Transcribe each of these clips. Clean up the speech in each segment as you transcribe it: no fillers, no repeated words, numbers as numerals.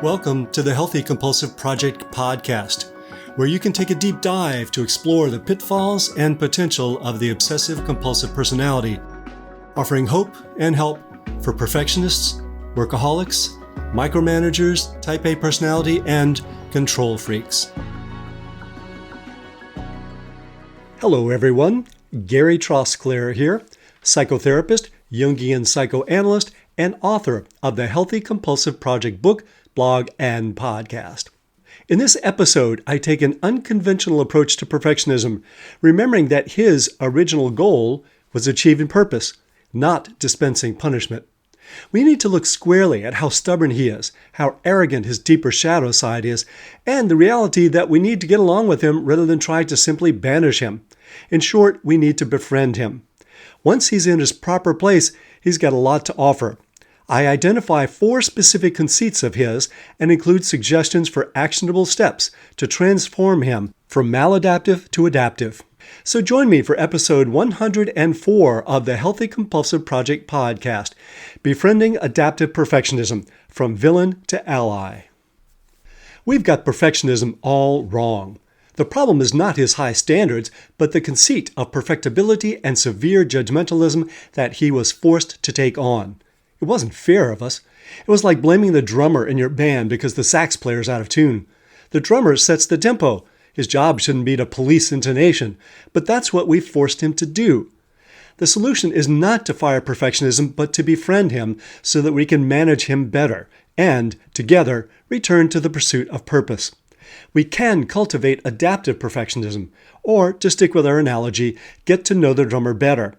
Welcome to the Healthy Compulsive Project podcast, where you can take a deep dive to explore the pitfalls and potential of the obsessive-compulsive personality, offering hope and help for perfectionists, workaholics, micromanagers, type A personality, and control freaks. Hello everyone, Gary Trosclair here, psychotherapist, Jungian psychoanalyst, and author of the Healthy Compulsive Project book, blog, and podcast. In this episode, I take an unconventional approach to perfectionism, remembering that his original goal was achieving purpose, not dispensing punishment. We need to look squarely at how stubborn he is, how arrogant his deeper shadow side is, and the reality that we need to get along with him rather than try to simply banish him. In short, we need to befriend him. Once he's in his proper place, he's got a lot to offer. I identify 4 specific conceits of his and include suggestions for actionable steps to transform him from maladaptive to adaptive. So join me for episode 104 of the Healthy Compulsive Project podcast, Befriending Adaptive Perfectionism, from Villain to Ally. We've got perfectionism all wrong. The problem is not his high standards, but the conceit of perfectibility and severe judgmentalism that he was forced to take on. It wasn't fair of us. It was like blaming the drummer in your band because the sax player's out of tune. The drummer sets the tempo. His job shouldn't be to police intonation, but that's what we forced him to do. The solution is not to fire perfectionism, but to befriend him so that we can manage him better and, together, return to the pursuit of purpose. We can cultivate adaptive perfectionism, or, to stick with our analogy, get to know the drummer better.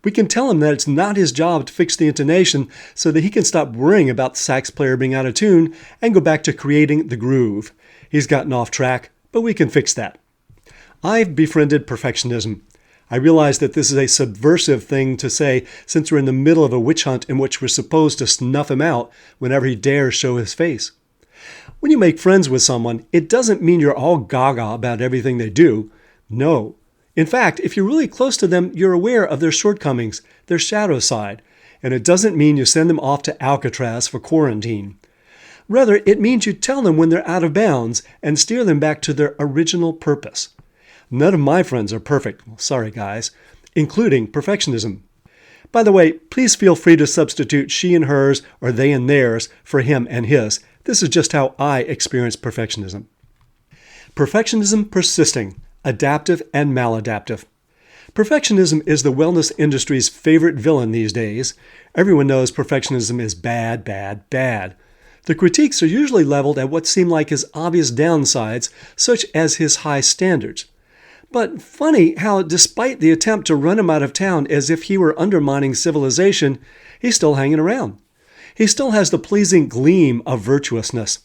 We can tell him that it's not his job to fix the intonation so that he can stop worrying about the sax player being out of tune and go back to creating the groove. He's gotten off track, but we can fix that. I've befriended perfectionism. I realize that this is a subversive thing to say since we're in the middle of a witch hunt in which we're supposed to snuff him out whenever he dares show his face. When you make friends with someone, it doesn't mean you're all gaga about everything they do. No. In fact, if you're really close to them, you're aware of their shortcomings, their shadow side, and it doesn't mean you send them off to Alcatraz for quarantine. Rather, it means you tell them when they're out of bounds and steer them back to their original purpose. None of my friends are perfect, sorry guys, including perfectionism. By the way, please feel free to substitute she and hers or they and theirs for him and his. This is just how I experience perfectionism. Perfectionism persisting. Adaptive and maladaptive. Perfectionism is the wellness industry's favorite villain these days. Everyone knows perfectionism is bad, bad, bad. The critiques are usually leveled at what seem like his obvious downsides, such as his high standards. But funny how, despite the attempt to run him out of town as if he were undermining civilization, he's still hanging around. He still has the pleasing gleam of virtuousness.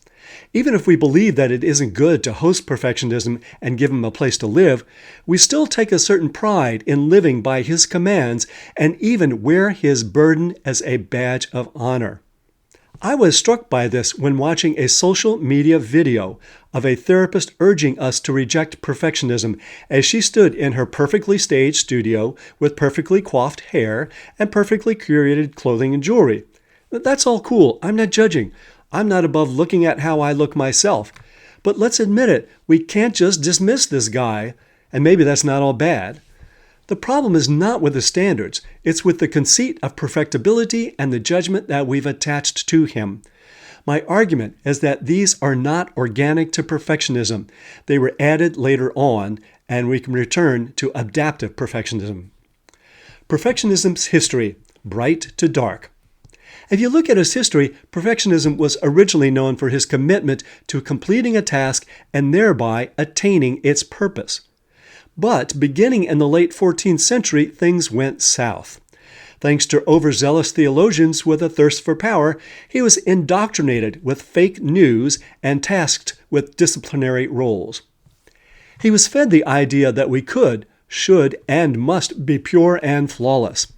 Even if we believe that it isn't good to host perfectionism and give him a place to live, we still take a certain pride in living by his commands and even wear his burden as a badge of honor. I was struck by this when watching a social media video of a therapist urging us to reject perfectionism as she stood in her perfectly staged studio with perfectly coiffed hair and perfectly curated clothing and jewelry. That's all cool. I'm not judging. I'm not above looking at how I look myself. But let's admit it, we can't just dismiss this guy, and maybe that's not all bad. The problem is not with the standards, it's with the conceit of perfectibility and the judgment that we've attached to him. My argument is that these are not organic to perfectionism. They were added later on, and we can return to adaptive perfectionism. Perfectionism's history, bright to dark. If you look at his history, perfectionism was originally known for his commitment to completing a task and thereby attaining its purpose. But beginning in the late 14th century, things went south. Thanks to overzealous theologians with a thirst for power, he was indoctrinated with fake news and tasked with disciplinary roles. He was fed the idea that we could, should, and must be pure and flawless,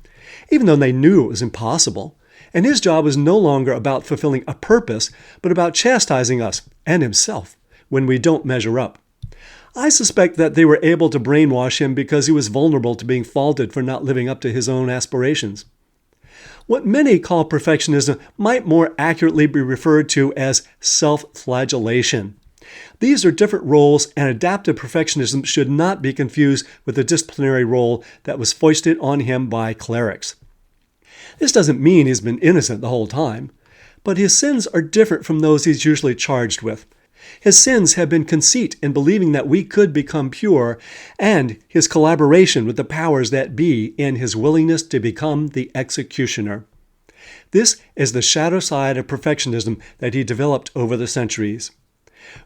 even though they knew it was impossible. And his job was no longer about fulfilling a purpose, but about chastising us and himself when we don't measure up. I suspect that they were able to brainwash him because he was vulnerable to being faulted for not living up to his own aspirations. What many call perfectionism might more accurately be referred to as self-flagellation. These are different roles, and adaptive perfectionism should not be confused with the disciplinary role that was foisted on him by clerics. This doesn't mean he's been innocent the whole time, but his sins are different from those he's usually charged with. His sins have been conceit in believing that we could become pure, and his collaboration with the powers that be in his willingness to become the executioner. This is the shadow side of perfectionism that he developed over the centuries.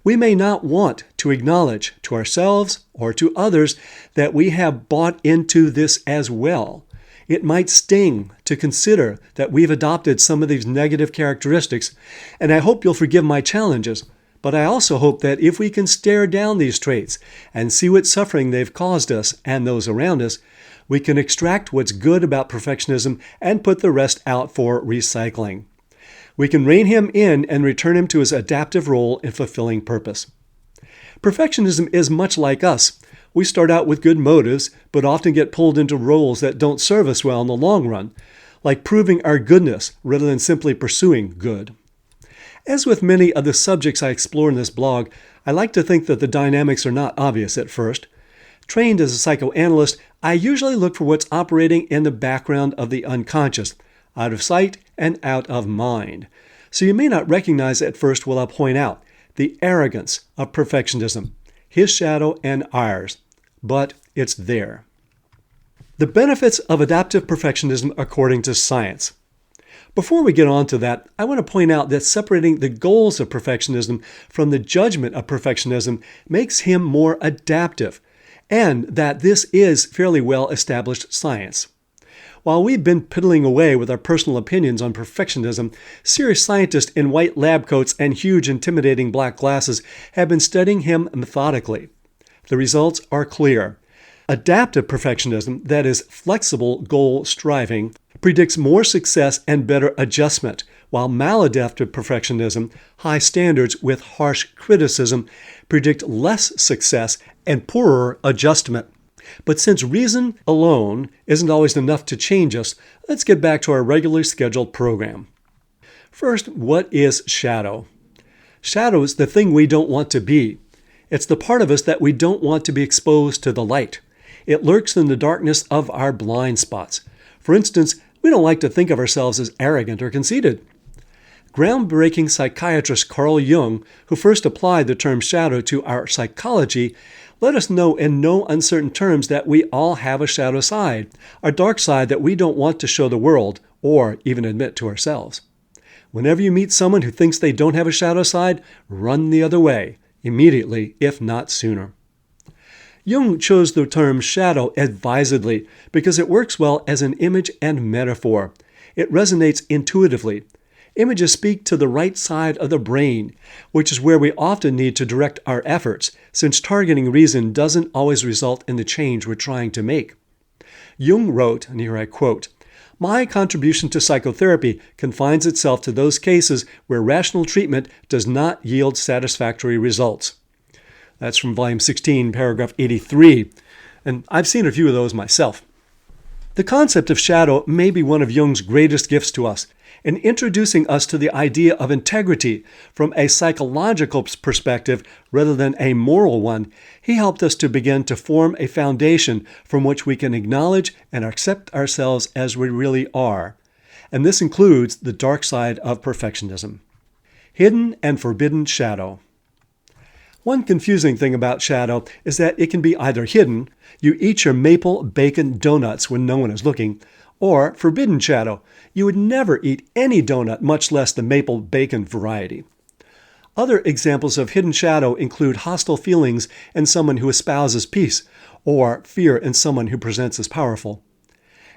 We may not want to acknowledge to ourselves or to others that we have bought into this as well. It might sting to consider that we've adopted some of these negative characteristics, and I hope you'll forgive my challenges. But I also hope that if we can stare down these traits and see what suffering they've caused us and those around us, we can extract what's good about perfectionism and put the rest out for recycling. We can rein him in and return him to his adaptive role in fulfilling purpose. Perfectionism is much like us. We start out with good motives, but often get pulled into roles that don't serve us well in the long run, like proving our goodness rather than simply pursuing good. As with many of the subjects I explore in this blog, I like to think that the dynamics are not obvious at first. Trained as a psychoanalyst, I usually look for what's operating in the background of the unconscious, out of sight and out of mind. So you may not recognize at first what I'll point out, the arrogance of perfectionism, his shadow and ours, but it's there. The benefits of adaptive perfectionism according to science. Before we get on to that, I want to point out that separating the goals of perfectionism from the judgment of perfectionism makes him more adaptive, and that this is fairly well-established science. While we've been piddling away with our personal opinions on perfectionism, serious scientists in white lab coats and huge intimidating black glasses have been studying him methodically. The results are clear. Adaptive perfectionism, that is, flexible goal striving, predicts more success and better adjustment, while maladaptive perfectionism, high standards with harsh criticism, predict less success and poorer adjustment. But since reason alone isn't always enough to change us, let's get back to our regularly scheduled program. First, what is shadow? Shadow is the thing we don't want to be. It's the part of us that we don't want to be exposed to the light. It lurks in the darkness of our blind spots. For instance, we don't like to think of ourselves as arrogant or conceited. Groundbreaking psychiatrist Carl Jung, who first applied the term shadow to our psychology, let us know in no uncertain terms that we all have a shadow side, a dark side that we don't want to show the world or even admit to ourselves. Whenever you meet someone who thinks they don't have a shadow side, run the other way, immediately, if not sooner. Jung chose the term shadow advisedly because it works well as an image and metaphor. It resonates intuitively. Images speak to the right side of the brain, which is where we often need to direct our efforts, since targeting reason doesn't always result in the change we're trying to make. Jung wrote, and here I quote, "My contribution to psychotherapy confines itself to those cases where rational treatment does not yield satisfactory results." That's from volume 16, paragraph 83, and I've seen a few of those myself. The concept of shadow may be one of Jung's greatest gifts to us, in introducing us to the idea of integrity from a psychological perspective rather than a moral one. He helped us to begin to form a foundation from which we can acknowledge and accept ourselves as we really are. And this includes the dark side of perfectionism. Hidden and forbidden shadow. One confusing thing about shadow is that it can be either hidden, you eat your maple bacon donuts when no one is looking, or forbidden shadow, you would never eat any donut, much less the maple bacon variety. Other examples of hidden shadow include hostile feelings in someone who espouses peace, or fear in someone who presents as powerful.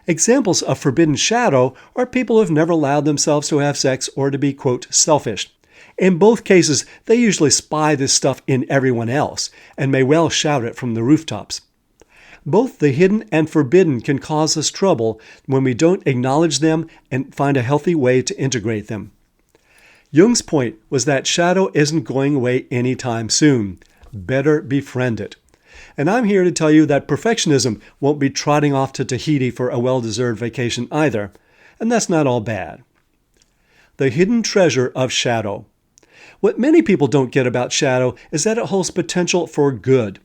Examples of forbidden shadow are people who have never allowed themselves to have sex or to be, quote, selfish. In both cases, they usually spy this stuff in everyone else and may well shout it from the rooftops. Both the hidden and forbidden can cause us trouble when we don't acknowledge them and find a healthy way to integrate them. Jung's point was that shadow isn't going away anytime soon. Better befriend it. And I'm here to tell you that perfectionism won't be trotting off to Tahiti for a well-deserved vacation either. and that's not all bad. The hidden treasure of shadow. What many people don't get about shadow is that it holds potential for good.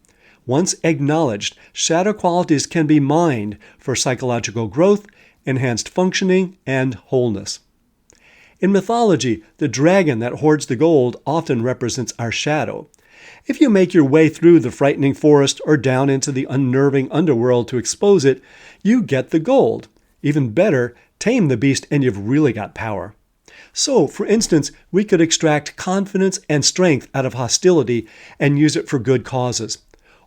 Once acknowledged, shadow qualities can be mined for psychological growth, enhanced functioning, and wholeness. In mythology, the dragon that hoards the gold often represents our shadow. If you make your way through the frightening forest or down into the unnerving underworld to expose it, you get the gold. Even better, tame the beast and you've really got power. So, for instance, we could extract confidence and strength out of hostility and use it for good causes.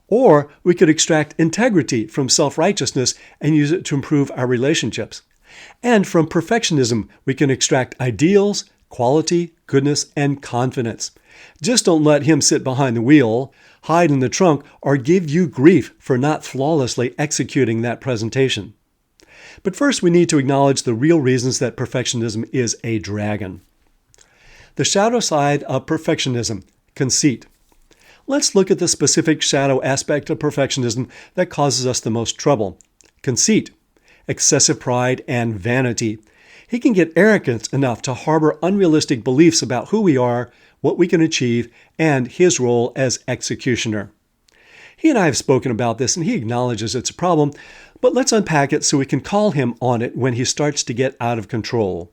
Or we could extract integrity from self-righteousness and use it to improve our relationships. And from perfectionism, we can extract ideals, quality, goodness, and confidence. Just don't let him sit behind the wheel, hide in the trunk, or give you grief for not flawlessly executing that presentation. But first, we need to acknowledge the real reasons that perfectionism is a dragon. The shadow side of perfectionism, conceit. Let's look at the specific shadow aspect of perfectionism that causes us the most trouble. Conceit, excessive pride, and vanity. He can get arrogant enough to harbor unrealistic beliefs about who we are, what we can achieve, and his role as executioner. He and I have spoken about this, and he acknowledges it's a problem, but let's unpack it so we can call him on it when he starts to get out of control.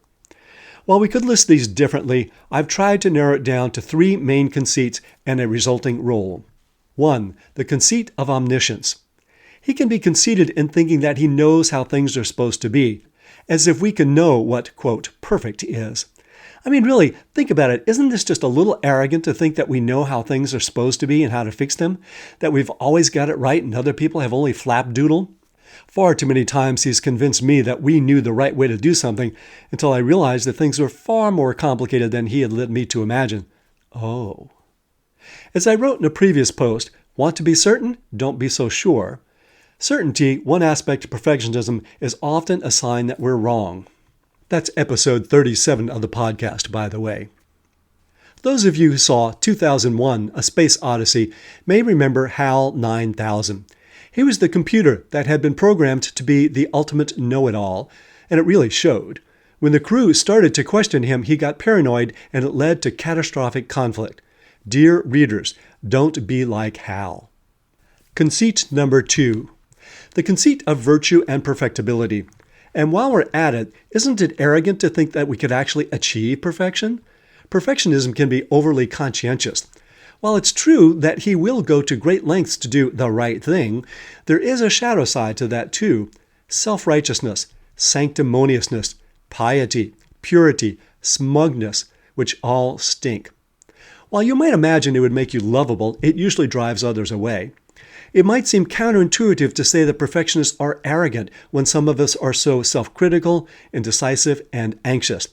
While we could list these differently, I've tried to narrow it down to 3 main conceits and a resulting role. 1. The conceit of omniscience. He can be conceited in thinking that he knows how things are supposed to be, as if we can know what, quote, perfect is. I mean, really, think about it. Isn't this just a little arrogant to think that we know how things are supposed to be and how to fix them? That we've always got it right and other people have only flapdoodle? Far too many times he's convinced me that we knew the right way to do something until I realized that things were far more complicated than he had led me to imagine. Oh. As I wrote in a previous post, want to be certain? Don't be so sure. Certainty, one aspect of perfectionism, is often a sign that we're wrong. That's episode 37 of the podcast, by the way. Those of you who saw 2001: A Space Odyssey may remember HAL 9000. He was the computer that had been programmed to be the ultimate know-it-all, and it really showed. When the crew started to question him, he got paranoid, and it led to catastrophic conflict. Dear readers, don't be like HAL. Conceit number 2. The conceit of virtue and perfectibility. And while we're at it, isn't it arrogant to think that we could actually achieve perfection? Perfectionism can be overly conscientious. While it's true that he will go to great lengths to do the right thing, there is a shadow side to that too. Self-righteousness, sanctimoniousness, piety, purity, smugness, which all stink. While you might imagine it would make you lovable, it usually drives others away. It might seem counterintuitive to say that perfectionists are arrogant when some of us are so self-critical, indecisive, and anxious.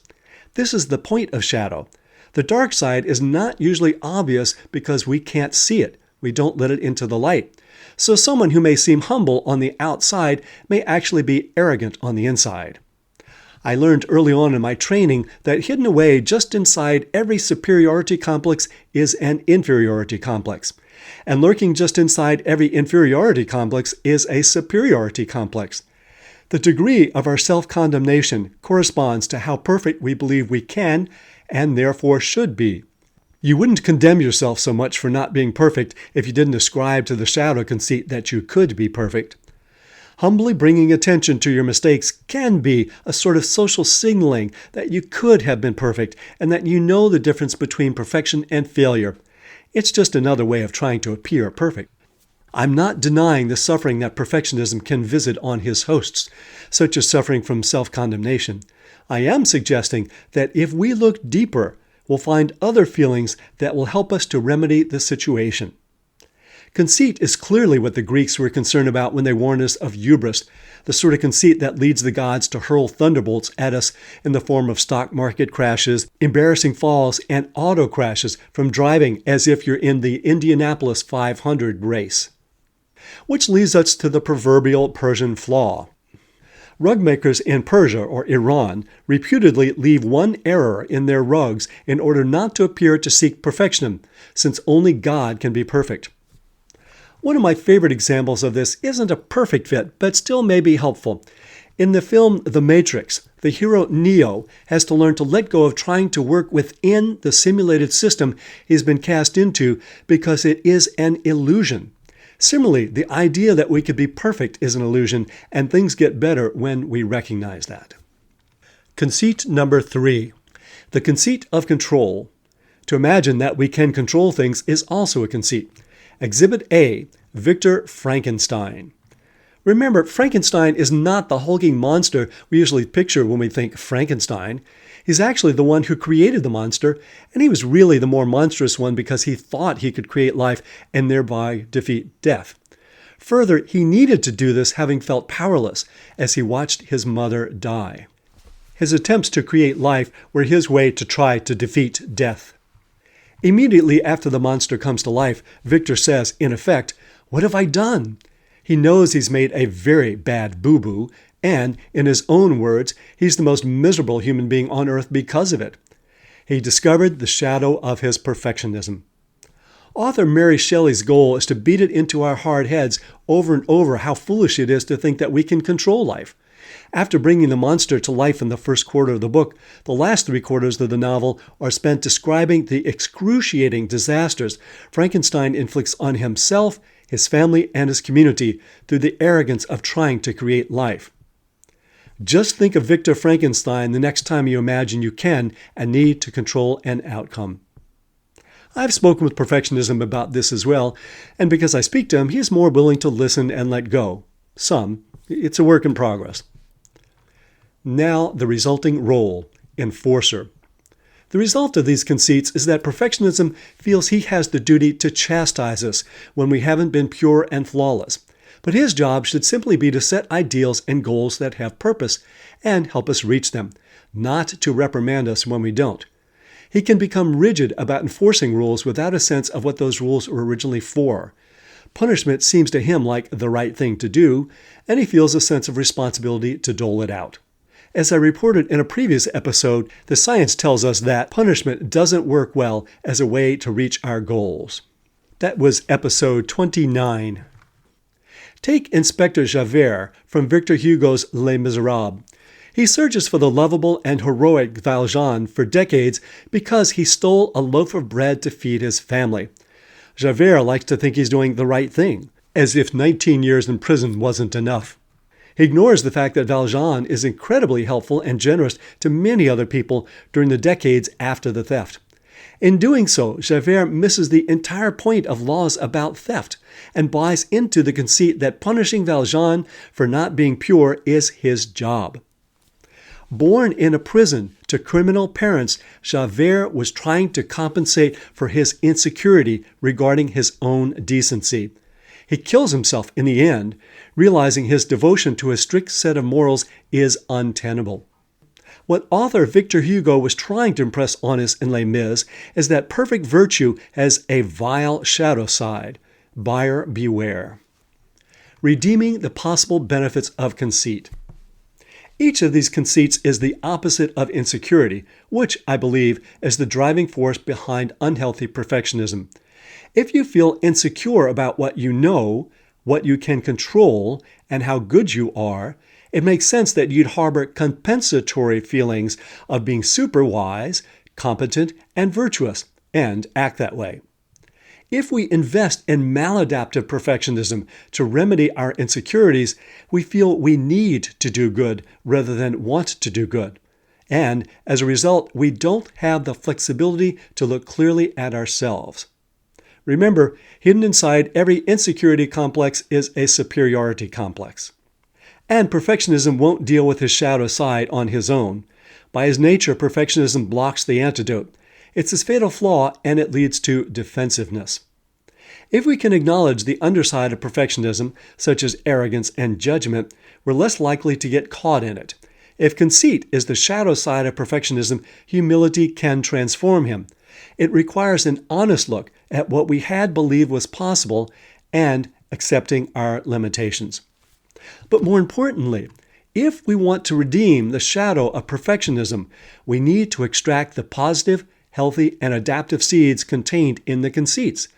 This is the point of shadow. The dark side is not usually obvious because we can't see it. We don't let it into the light. So someone who may seem humble on the outside may actually be arrogant on the inside. I learned early on in my training that hidden away just inside every superiority complex is an inferiority complex. And lurking just inside every inferiority complex is a superiority complex. The degree of our self-condemnation corresponds to how perfect we believe we can and therefore should be. You wouldn't condemn yourself so much for not being perfect if you didn't ascribe to the shadow conceit that you could be perfect. Humbly bringing attention to your mistakes can be a sort of social signaling that you could have been perfect and that you know the difference between perfection and failure. It's just another way of trying to appear perfect. I'm not denying the suffering that perfectionism can visit on his hosts, such as suffering from self-condemnation. I am suggesting that if we look deeper, we'll find other feelings that will help us to remedy the situation. Conceit is clearly what the Greeks were concerned about when they warned us of hubris, the sort of conceit that leads the gods to hurl thunderbolts at us in the form of stock market crashes, embarrassing falls, and auto crashes from driving as if you're in the Indianapolis 500 race. Which leads us to the proverbial Persian flaw. Rug makers in Persia or Iran reputedly leave one error in their rugs in order not to appear to seek perfection, since only God can be perfect. One of my favorite examples of this isn't a perfect fit, but still may be helpful. In the film The Matrix, The hero Neo has to learn to let go of trying to work within the simulated system he's been cast into because it is an illusion. Similarly, the idea that we could be perfect is an illusion, and things get better when we recognize that. Conceit number 3. The conceit of control. To imagine that we can control things is also a conceit. Exhibit A, Victor Frankenstein. Remember, Frankenstein is not the hulking monster we usually picture when we think Frankenstein. He's actually the one who created the monster, and he was really the more monstrous one because he thought he could create life and thereby defeat death. Further, he needed to do this having felt powerless as he watched his mother die. His attempts to create life were his way to try to defeat death. Immediately after the monster comes to life, Victor says, in effect, "What have I done?" He knows he's made a very bad boo-boo, and, in his own words, he's the most miserable human being on earth because of it. He discovered the shadow of his perfectionism. Author Mary Shelley's goal is to beat it into our hard heads over and over how foolish it is to think that we can control life. After bringing the monster to life in the first quarter of the book, the last 3 quarters of the novel are spent describing the excruciating disasters Frankenstein inflicts on himself, his family, and his community through the arrogance of trying to create life. Just think of Victor Frankenstein the next time you imagine you can and need to control an outcome. I've spoken with perfectionism about this as well, and because I speak to him, he is more willing to listen and let go. Some. It's a work in progress. Now, the resulting role, enforcer. The result of these conceits is that perfectionism feels he has the duty to chastise us when we haven't been pure and flawless. But his job should simply be to set ideals and goals that have purpose and help us reach them, not to reprimand us when we don't. He can become rigid about enforcing rules without a sense of what those rules were originally for. Punishment seems to him like the right thing to do, and he feels a sense of responsibility to dole it out. As I reported in a previous episode, the science tells us that punishment doesn't work well as a way to reach our goals. That was episode 29. Take Inspector Javert from Victor Hugo's Les Miserables. He searches for the lovable and heroic Valjean for decades because he stole a loaf of bread to feed his family. Javert likes to think he's doing the right thing, as if 19 years in prison wasn't enough. He ignores the fact that Valjean is incredibly helpful and generous to many other people during the decades after the theft. In doing so, Javert misses the entire point of laws about theft and buys into the conceit that punishing Valjean for not being pure is his job. Born in a prison to criminal parents, Javert was trying to compensate for his insecurity regarding his own decency. He kills himself in the end, realizing his devotion to a strict set of morals is untenable. What author Victor Hugo was trying to impress on us in Les Mis is that perfect virtue has a vile shadow side. Buyer beware. Redeeming the possible benefits of conceit. Each of these conceits is the opposite of insecurity, which, I believe, is the driving force behind unhealthy perfectionism. If you feel insecure about what you know, what you can control, and how good you are, it makes sense that you'd harbor compensatory feelings of being super wise, competent, and virtuous, and act that way. If we invest in maladaptive perfectionism to remedy our insecurities, we feel we need to do good rather than want to do good. And as a result, we don't have the flexibility to look clearly at ourselves. Remember, hidden inside every insecurity complex is a superiority complex. And perfectionism won't deal with his shadow side on his own. By his nature, perfectionism blocks the antidote. It's his fatal flaw, and it leads to defensiveness. If we can acknowledge the underside of perfectionism, such as arrogance and judgment, we're less likely to get caught in it. If conceit is the shadow side of perfectionism, humility can transform him. It requires an honest look at what we had believed was possible and accepting our limitations. But more importantly, if we want to redeem the shadow of perfectionism, we need to extract the positive, healthy, and adaptive seeds contained in the conceits.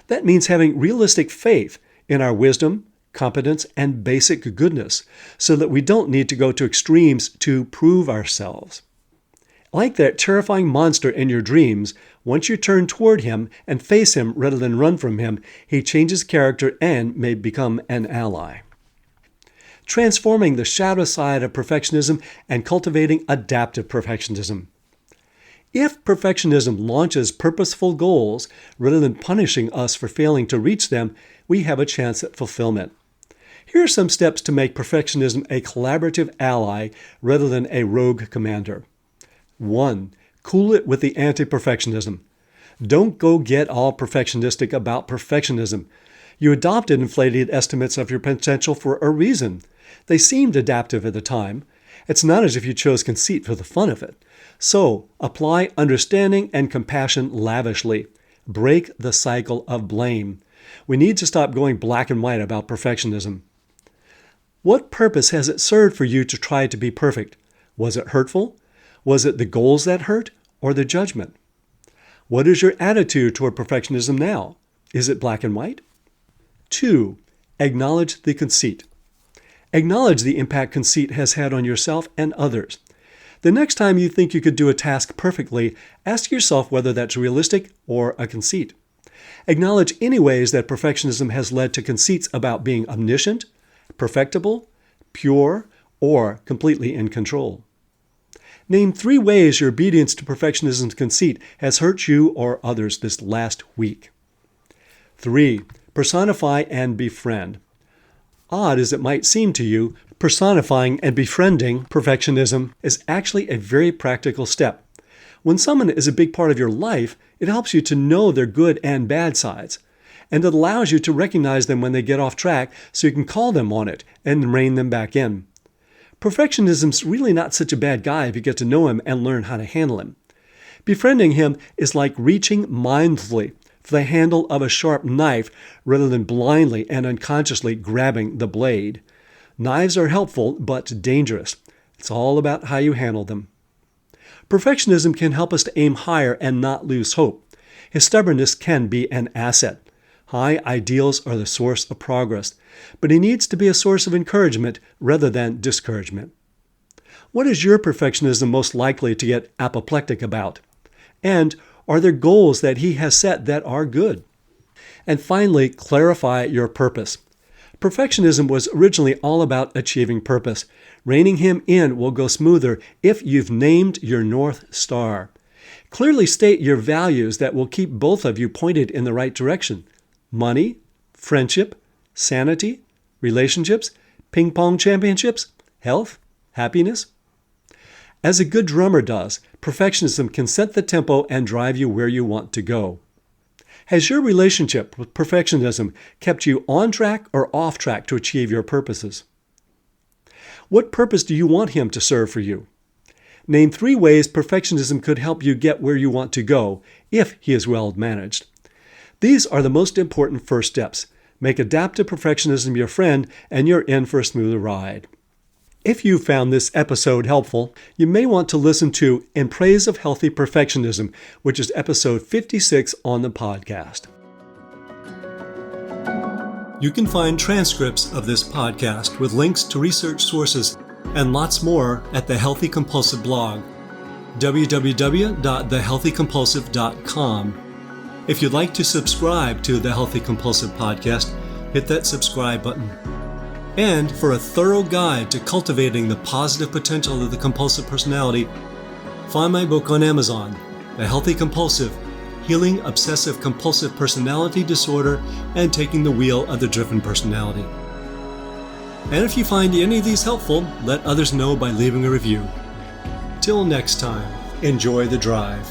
That means having realistic faith in our wisdom, competence, and basic goodness, so that we don't need to go to extremes to prove ourselves. Like that terrifying monster in your dreams, once you turn toward him and face him rather than run from him, he changes character and may become an ally. Transforming the shadow side of perfectionism and cultivating adaptive perfectionism. If perfectionism launches purposeful goals rather than punishing us for failing to reach them, we have a chance at fulfillment. Here are some steps to make perfectionism a collaborative ally rather than a rogue commander. 1. Cool it with the anti-perfectionism. Don't go get all perfectionistic about perfectionism. You adopted inflated estimates of your potential for a reason. They seemed adaptive at the time. It's not as if you chose conceit for the fun of it. So, apply understanding and compassion lavishly. Break the cycle of blame. We need to stop going black and white about perfectionism. What purpose has it served for you to try to be perfect? Was it hurtful? Was it the goals that hurt or the judgment? What is your attitude toward perfectionism now? Is it black and white? 2. Acknowledge the conceit. Acknowledge the impact conceit has had on yourself and others. The next time you think you could do a task perfectly, ask yourself whether that's realistic or a conceit. Acknowledge any ways that perfectionism has led to conceits about being omniscient, perfectible, pure, or completely in control. Name 3 ways your obedience to perfectionism's conceit has hurt you or others this last week. 3. Personify and befriend. Odd as it might seem to you, personifying and befriending perfectionism is actually a very practical step. When someone is a big part of your life, it helps you to know their good and bad sides, and it allows you to recognize them when they get off track so you can call them on it and rein them back in. Perfectionism's really not such a bad guy if you get to know him and learn how to handle him. Befriending him is like reaching mindfully for the handle of a sharp knife rather than blindly and unconsciously grabbing the blade. Knives are helpful but dangerous. It's all about how you handle them. Perfectionism can help us to aim higher and not lose hope. His stubbornness can be an asset. High ideals are the source of progress, but he needs to be a source of encouragement rather than discouragement. What is your perfectionism most likely to get apoplectic about? And are there goals that he has set that are good? And finally, clarify your purpose. Perfectionism was originally all about achieving purpose. Reining him in will go smoother if you've named your North Star. Clearly state your values that will keep both of you pointed in the right direction. Money, friendship, sanity, relationships, ping pong championships, health, happiness. As a good drummer does, perfectionism can set the tempo and drive you where you want to go. Has your relationship with perfectionism kept you on track or off track to achieve your purposes? What purpose do you want him to serve for you? Name 3 ways perfectionism could help you get where you want to go if he is well managed. These are the most important first steps. Make adaptive perfectionism your friend, and you're in for a smoother ride. If you found this episode helpful, you may want to listen to In Praise of Healthy Perfectionism, which is episode 56 on the podcast. You can find transcripts of this podcast with links to research sources and lots more at the Healthy Compulsive blog, www.thehealthycompulsive.com. If you'd like to subscribe to the Healthy Compulsive podcast, hit that subscribe button. And for a thorough guide to cultivating the positive potential of the compulsive personality, find my book on Amazon, The Healthy Compulsive, Healing Obsessive-Compulsive Personality Disorder and Taking the Wheel of the Driven Personality. And if you find any of these helpful, let others know by leaving a review. Till next time, enjoy the drive.